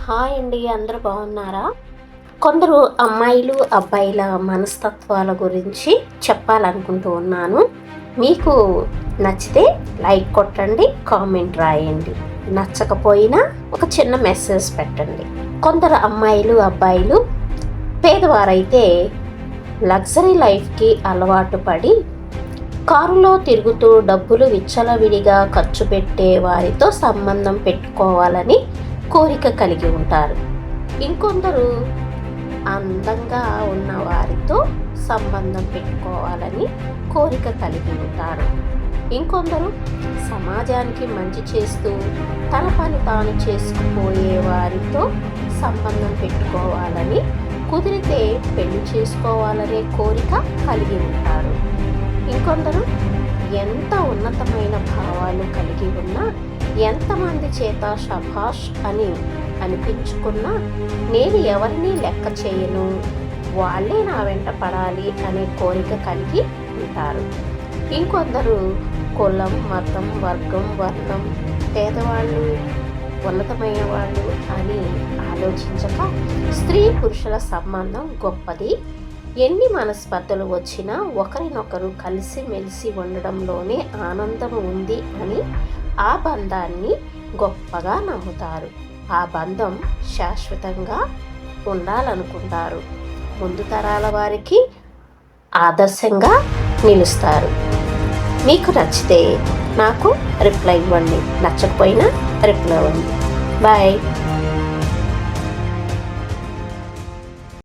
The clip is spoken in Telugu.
హాయ్ అండి, అందరూ బాగున్నారా? కొందరు అమ్మాయిలు అబ్బాయిల మనస్తత్వాల గురించి చెప్పాలనుకుంటూ ఉన్నాను. మీకు నచ్చితే లైక్ కొట్టండి, కామెంట్ రాయండి. నచ్చకపోయినా ఒక చిన్న మెసేజ్ పెట్టండి. కొందరు అమ్మాయిలు అబ్బాయిలు పేదవారైతే లగ్జరీ లైఫ్కి అలవాటు పడి కారులో తిరుగుతూ డబ్బులు విచ్చలవిడిగా ఖర్చు పెట్టే వారితో సంబంధం పెట్టుకోవాలని కోరిక కలిగి ఉంటారు. ఇంకొందరు అందంగా ఉన్న వారితో సంబంధం పెట్టుకోవాలని కోరిక కలిగి ఉంటారు. ఇంకొందరు సమాజానికి మంచి చేస్తూ తన పని తాను చేసుకుపోయే వారితో సంబంధం పెట్టుకోవాలని, కుదిరితే పెళ్లి చేసుకోవాలనే కోరిక కలిగి ఉంటారు. ఇంకొందరు ఎంత ఉన్నతమైన భావాలు కలిగి ఉన్నా, ఎంతమంది చేత శభాష్ అని అనిపించుకున్నా నేను ఎవరిని లెక్క చేయను, వాళ్ళే నా వెంట పడాలి అనే కోరిక కలిగి ఉంటారు. ఇంకొందరు కులం, మతం, వర్గం, వర్ణం, పేదవాళ్ళు, ఉన్నతమైన వాళ్ళు అని ఆలోచించక స్త్రీ పురుషుల సంబంధం గొప్పది, ఎన్ని మనస్పర్ధలు వచ్చినా ఒకరినొకరు కలిసిమెలిసి ఉండడంలోనే ఆనందం ఉంది అని ఆ బంధాన్ని గొప్పగా నమ్ముతారు. ఆ బంధం శాశ్వతంగా ఉండాలనుకుంటారు. ముందు తరాల వారికి ఆదర్శంగా నిలుస్తారు. మీకు నచ్చితే నాకు రిప్లై ఇవ్వండి, నచ్చకపోయినా రిప్లై ఇవ్వండి. బాయ్.